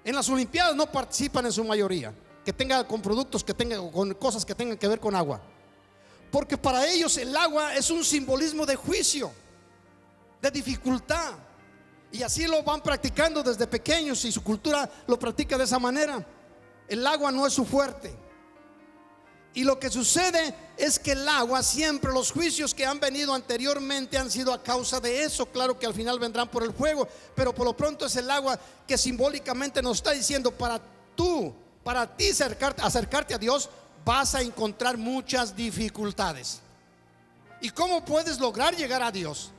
En las Olimpiadas no participan en su mayoría que tenga con productos, que tenga con cosas que tengan que ver con agua, porque para ellos el agua es un simbolismo de juicio, de dificultad, y así lo van practicando desde pequeños y su cultura lo practica de esa manera. El agua no es su fuerte. Y lo que sucede es que el agua, siempre los juicios que han venido anteriormente han sido a causa de eso. Claro que al final vendrán por el fuego, pero por lo pronto es el agua que simbólicamente nos está diciendo: para ti acercarte a Dios vas a encontrar muchas dificultades. ¿Y cómo puedes lograr llegar a Dios?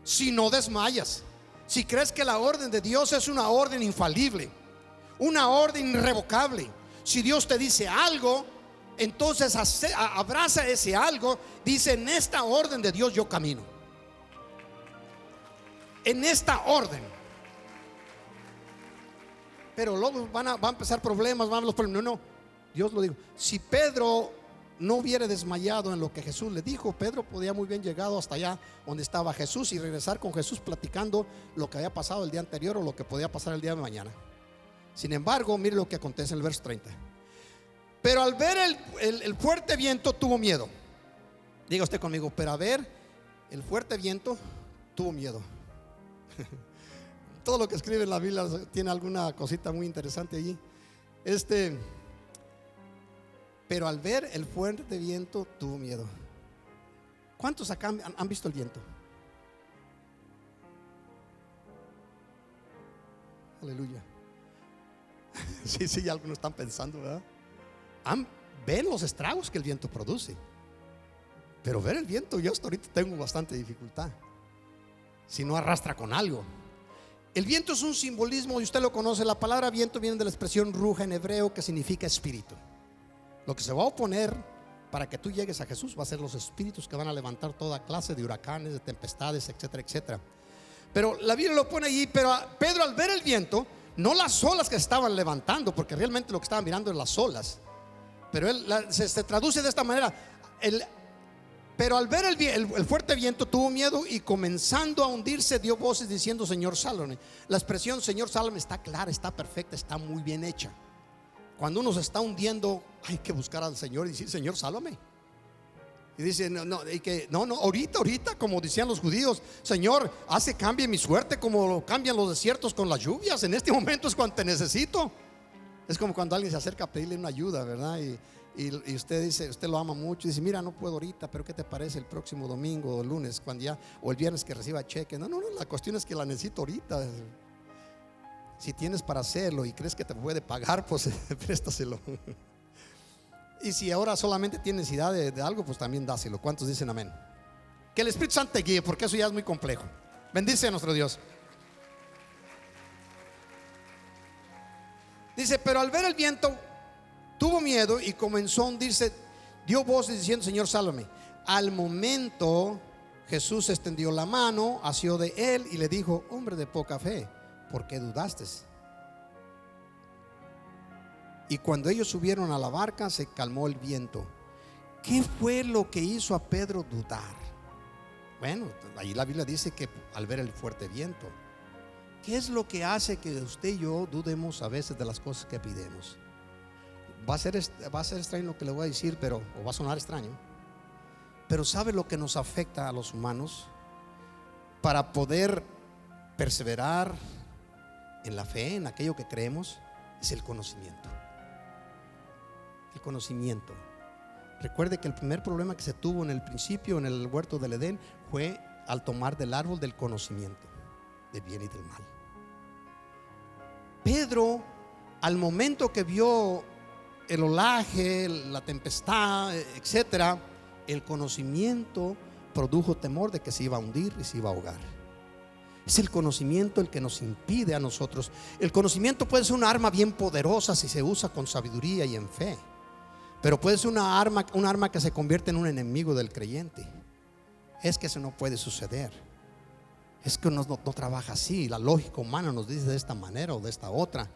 Si no desmayas, si crees que la orden de Dios es una orden infalible, una orden irrevocable. Si Dios te dice algo, entonces abraza ese algo. Dice: en esta orden de Dios yo camino, en esta orden. Pero luego van a empezar problemas, van los problemas. No, Dios lo dijo. Si Pedro no hubiera desmayado en lo que Jesús le dijo, Pedro podía muy bien llegado hasta allá donde estaba Jesús y regresar con Jesús platicando lo que había pasado el día anterior o lo que podía pasar el día de mañana. Sin embargo, mire lo que acontece en el verso 30. Pero al ver el fuerte viento tuvo miedo. Diga usted conmigo: pero a ver, el fuerte viento tuvo miedo. Todo lo que escribe en la Biblia tiene alguna cosita muy interesante allí. Pero al ver el fuerte viento tuvo miedo. ¿Cuántos acá han visto el viento? Aleluya. Sí, algunos están pensando, ¿verdad? Ven los estragos que el viento produce. Pero ver el viento, yo hasta ahorita tengo bastante dificultad. Si no arrastra con algo. El viento es un simbolismo, y usted lo conoce. La palabra viento viene de la expresión ruja en hebreo, que significa espíritu. Lo que se va a oponer para que tú llegues a Jesús va a ser los espíritus que van a levantar toda clase de huracanes, de tempestades, etcétera, etcétera. Pero la Biblia lo pone allí. Pero Pedro, al ver el viento, no las olas que se estaban levantando, porque realmente lo que estaban mirando eran las olas, pero se traduce de esta manera: pero al ver el fuerte viento tuvo miedo, y comenzando a hundirse dio voces diciendo: Señor, sálvame. La expresión Señor, sálvame está clara, está perfecta, está muy bien hecha. Cuando uno se está hundiendo, hay que buscar al Señor y decir: Señor, sálvame. Y dice: no, ahorita, como decían los judíos: Señor, haz que cambie mi suerte como cambian los desiertos con las lluvias. En este momento es cuando te necesito. Es como cuando alguien se acerca a pedirle una ayuda, ¿verdad? Y usted dice, usted lo ama mucho, y dice: mira, no puedo ahorita, pero ¿qué te parece el próximo domingo o lunes, o el viernes que reciba cheque? No, la cuestión es que la necesito ahorita. Si tienes para hacerlo y crees que te puede pagar, pues préstaselo. Y si ahora solamente tiene necesidad de algo, pues también dáselo. ¿Cuántos dicen amén? Que el Espíritu Santo te guíe, porque eso ya es muy complejo. Bendice a nuestro Dios. Dice: pero al ver el viento tuvo miedo y comenzó a hundirse, dio voces diciendo: Señor, sálvame. Al momento Jesús extendió la mano, asió de él y le dijo: hombre de poca fe, ¿por qué dudaste? Y cuando ellos subieron a la barca, se calmó el viento. ¿Qué fue lo que hizo a Pedro dudar? Bueno, ahí la Biblia dice que al ver el fuerte viento. ¿Qué es lo que hace que usted y yo dudemos a veces de las cosas que pidemos? Va a ser extraño lo que le voy a decir, o va a sonar extraño, Pero ¿sabe lo que nos afecta a los humanos? Para poder perseverar en la fe, en aquello que creemos, es el conocimiento. El conocimiento. Recuerde que el primer problema que se tuvo en el principio, en el huerto del Edén, fue al tomar del árbol del conocimiento del bien y del mal. Pedro, al momento que vio el olaje, la tempestad, etcétera, el conocimiento produjo temor de que se iba a hundir y se iba a ahogar. Es el conocimiento el que nos impide a nosotros. El conocimiento puede ser una arma bien poderosa si se usa con sabiduría y en fe, pero puede ser una arma que se convierte en un enemigo del creyente. Es que eso no puede suceder. Es que no trabaja así. La lógica humana nos dice de esta manera o de esta otra.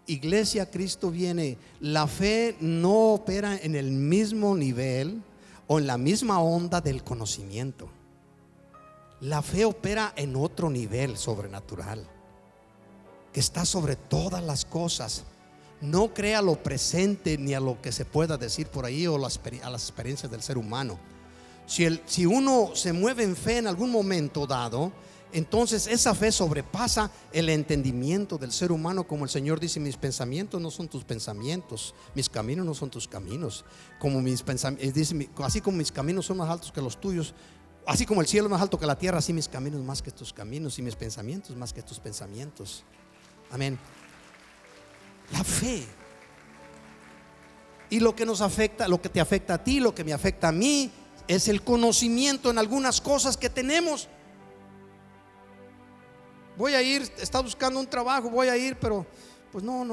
Iglesia, Cristo viene. La fe no opera en el mismo nivel o en la misma onda del conocimiento. La fe opera en otro nivel sobrenatural, que está sobre todas las cosas. No crea a lo presente ni a lo que se pueda decir por ahí o a las experiencias del ser humano. Si uno se mueve en fe en algún momento dado, entonces esa fe sobrepasa el entendimiento del ser humano. Como el Señor dice: mis pensamientos no son tus pensamientos, mis caminos no son tus caminos. Así como mis caminos son más altos que los tuyos, así como el cielo es más alto que la tierra, así mis caminos más que tus caminos y mis pensamientos más que tus pensamientos. Amén. La fe. Y lo que nos afecta, lo que te afecta a ti, lo que me afecta a mí, es el conocimiento en algunas cosas que tenemos. Voy a ir, está buscando un trabajo, voy a ir, pero pues no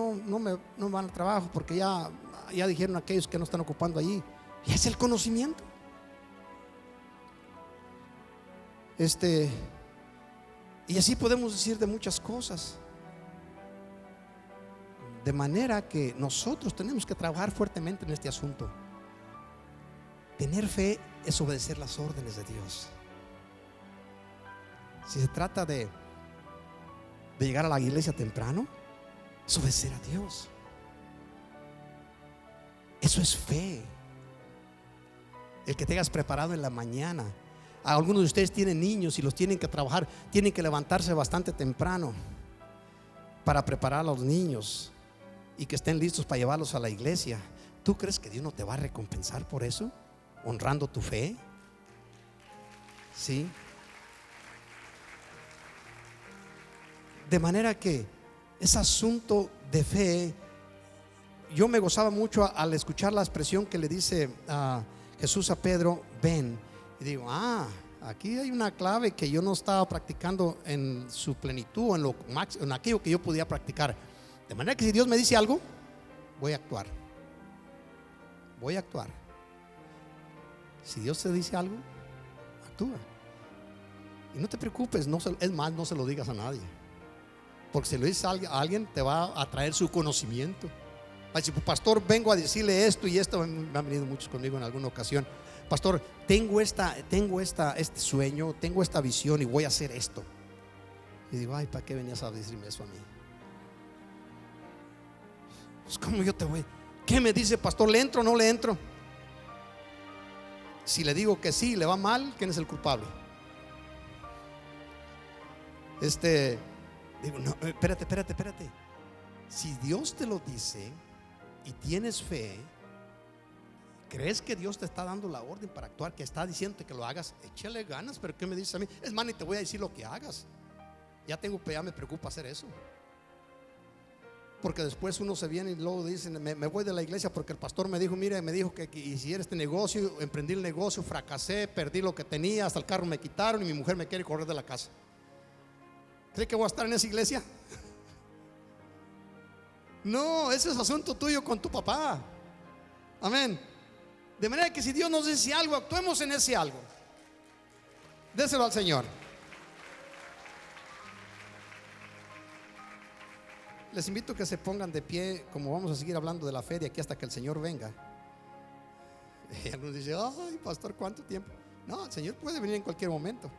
van al trabajo porque ya dijeron aquellos que no están ocupando allí. Y es el conocimiento. Y así podemos decir de muchas cosas. De manera que nosotros tenemos que trabajar fuertemente en este asunto. Tener fe es obedecer las órdenes de Dios. Si se trata de llegar a la iglesia temprano, es obedecer a Dios. Eso es fe. El que te hayas preparado en la mañana. Algunos de ustedes tienen niños y los tienen que trabajar, tienen que levantarse bastante temprano para preparar a los niños y que estén listos para llevarlos a la iglesia. ¿Tú crees que Dios no te va a recompensar por eso? Honrando tu fe. Sí. De manera que ese asunto de fe, yo me gozaba mucho al escuchar la expresión que le dice a Jesús a Pedro: ven. Y digo: aquí hay una clave que yo no estaba practicando en su plenitud, en aquello que yo podía practicar. De manera que si Dios me dice algo, voy a actuar. Voy a actuar. Si Dios te dice algo, actúa. Y no te preocupes, es más, no se lo digas a nadie. Porque si lo dices a alguien, te va a traer su conocimiento. Va a decir: pastor, vengo a decirle esto y esto. Me han venido muchos conmigo en alguna ocasión: pastor, tengo este sueño, tengo esta visión y voy a hacer esto. Y digo: ay, ¿para qué venías a decirme eso a mí? Pues ¿cómo yo te voy? ¿Qué me dice, pastor? ¿Le entro o no le entro? Si le digo que sí, le va mal, ¿quién es el culpable? Digo: no, espérate. Si Dios te lo dice y tienes fe, ¿crees que Dios te está dando la orden para actuar? Que está diciendo que lo hagas, échale ganas. Pero ¿qué me dices a mí? Es más, ni te voy a decir lo que hagas. Ya me preocupa hacer eso. Porque después uno se viene y luego dice: me voy de la iglesia porque el pastor me dijo: mire, me dijo que hiciera este negocio, emprendí el negocio, fracasé, perdí lo que tenía, hasta el carro me quitaron y mi mujer me quiere correr de la casa. ¿Cree que voy a estar en esa iglesia? No, ese es asunto tuyo con tu papá. Amén. De manera que si Dios nos dice algo, actuemos en ese algo. Déselo al Señor. Les invito a que se pongan de pie, como vamos a seguir hablando de la fe de aquí hasta que el Señor venga. Y algunos dicen: ay, pastor, ¿cuánto tiempo? No, el Señor puede venir en cualquier momento.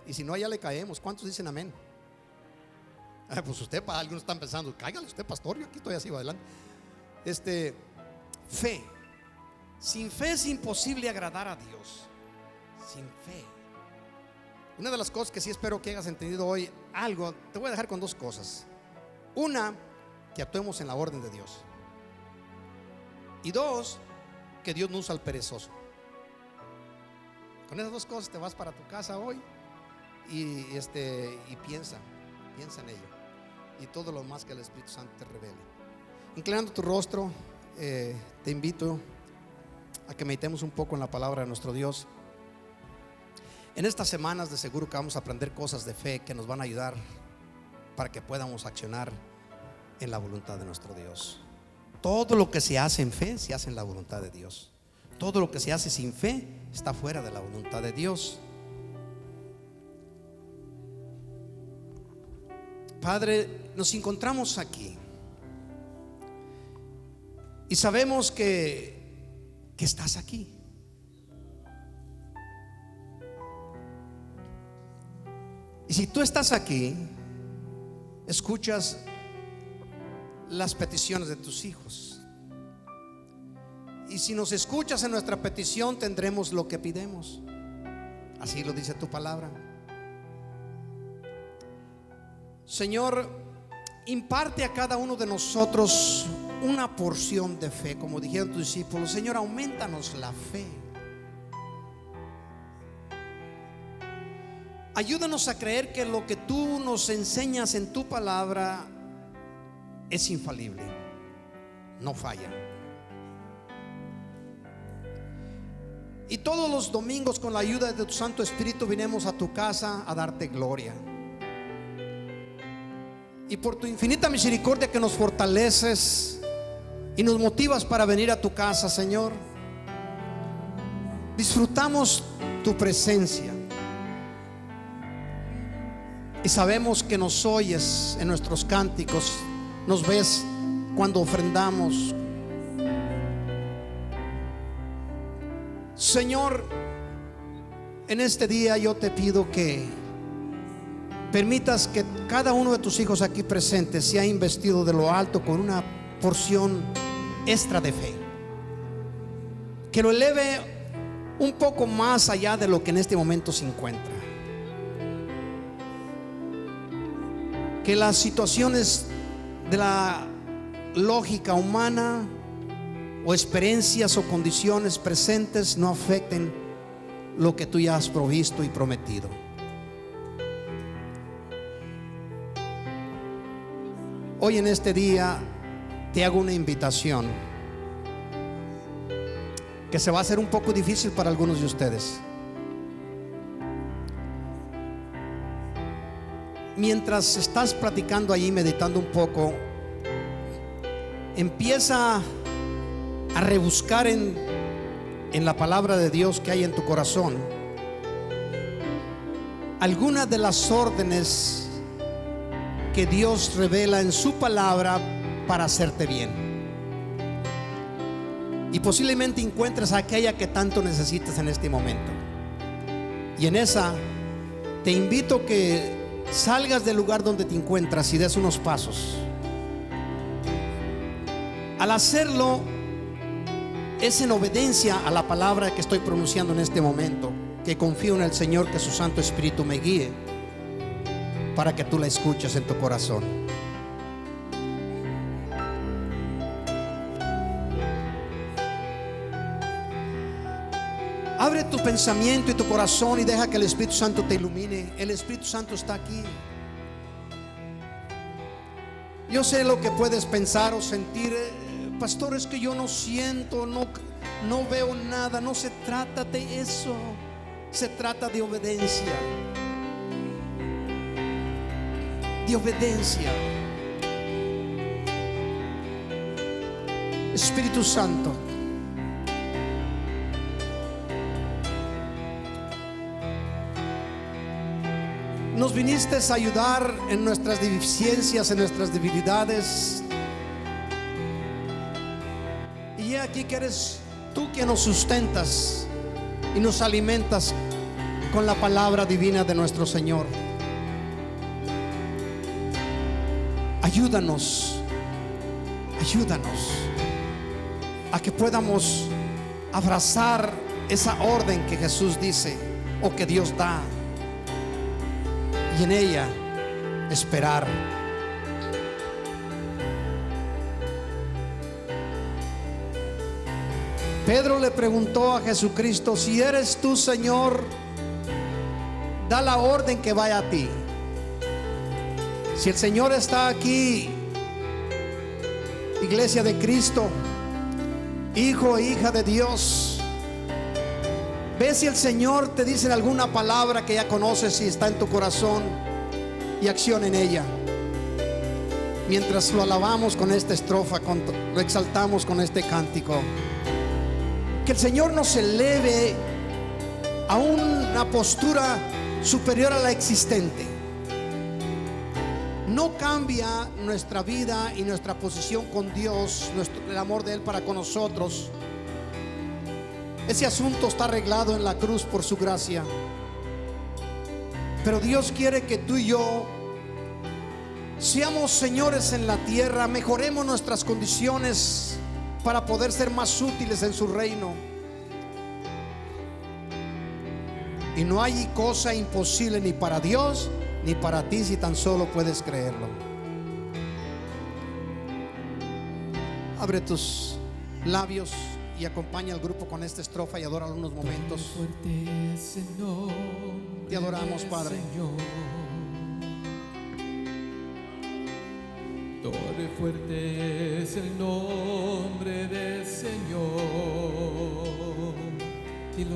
Y si no, allá le caemos. ¿Cuántos dicen amén? Pues usted, algunos están pensando: cáigale usted, pastor, yo aquí estoy así adelante. Fe. Sin fe es imposible agradar a Dios. Sin fe. Una de las cosas que sí espero que hayas entendido hoy, algo, te voy a dejar con dos cosas. Una, que actuemos en la orden de Dios. Y dos, que Dios no usa al perezoso. Con esas dos cosas te vas para tu casa hoy y piensa en ello. Y todo lo más que el Espíritu Santo te revele. Inclinando tu rostro, te invito a que meditemos un poco en la palabra de nuestro Dios. En estas semanas de seguro que vamos a aprender cosas de fe que nos van a ayudar para que podamos accionar en la voluntad de nuestro Dios. Todo lo que se hace en fe se hace en la voluntad de Dios. Todo lo que se hace sin fe está fuera de la voluntad de Dios. Padre, nos encontramos aquí y sabemos que estás aquí. Y si tú estás aquí, escuchas las peticiones de tus hijos. Y si nos escuchas en nuestra petición, tendremos lo que pidemos. Así lo dice tu palabra. Señor, imparte a cada uno de nosotros una porción de fe, como dijeron tus discípulos. Señor, aumentanos la fe. Ayúdanos a creer que lo que tú nos enseñas en tu palabra es infalible, no falla. Y todos los domingos, con la ayuda de tu Santo Espíritu, vinimos a tu casa a darte gloria. Y por tu infinita misericordia que nos fortaleces y nos motivas para venir a tu casa, Señor, disfrutamos tu presencia. Y sabemos que nos oyes en nuestros cánticos, nos ves cuando ofrendamos. Señor, en este día yo te pido que permitas que cada uno de tus hijos aquí presentes sea investido de lo alto con una porción extra de fe, que lo eleve un poco más allá de lo que en este momento se encuentra. Que las situaciones de la lógica humana o experiencias o condiciones presentes no afecten lo que tú ya has provisto y prometido. Hoy en este día te hago una invitación que se va a hacer un poco difícil para algunos de ustedes. Mientras estás platicando allí, meditando un poco, empieza a rebuscar en la palabra de Dios que hay en tu corazón algunas de las órdenes que Dios revela en su palabra para hacerte bien. Y posiblemente encuentres aquella que tanto necesitas en este momento. Y en esa te invito que salgas del lugar donde te encuentras y des unos pasos. Al hacerlo es en obediencia a la palabra que estoy pronunciando en este momento, que confío en el Señor, que su Santo Espíritu me guíe para que tú la escuches en tu corazón. Abre tu pensamiento y tu corazón y deja que el Espíritu Santo te ilumine. El Espíritu Santo está aquí. Yo sé lo que puedes pensar o sentir. Pastor, es que yo no siento, no veo nada. No se trata de eso. Se trata de obediencia. De obediencia. Espíritu Santo, nos viniste a ayudar en nuestras deficiencias, en nuestras debilidades. Y aquí que eres tú quien nos sustentas y nos alimentas con la palabra divina de nuestro Señor. Ayúdanos a que podamos abrazar esa orden que Jesús dice o que Dios da, y en ella esperar. Pedro le preguntó a Jesucristo: si eres tú, Señor, da la orden que vaya a ti. Si el Señor está aquí, iglesia de Cristo, hijo e hija de Dios, ve si el Señor te dice alguna palabra que ya conoces y está en tu corazón, y acción en ella. Mientras lo alabamos con esta estrofa, lo exaltamos con este cántico, que el Señor nos eleve a una postura superior a la existente. No cambia nuestra vida y nuestra posición con Dios, el amor de Él para con nosotros. Ese asunto está arreglado en la cruz por su gracia. Pero Dios quiere que tú y yo seamos señores en la tierra, mejoremos nuestras condiciones para poder ser más útiles en su reino. Y no hay cosa imposible ni para Dios ni para ti, si tan solo puedes creerlo. Abre tus labios y acompaña al grupo con esta estrofa y adóralo unos momentos. Te adoramos, Padre. Torre fuerte es el nombre del Señor. Dilo.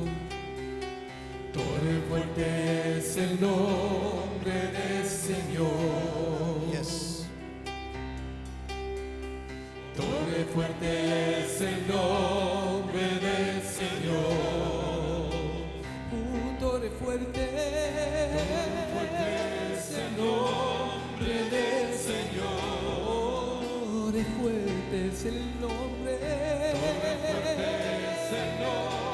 Torre fuerte es el nombre del Señor. Yes. Torre fuerte es el nombre del Señor. Torre fuerte es el nombre del Señor. Torre fuerte es el nombre. Torre fuerte es el nombre.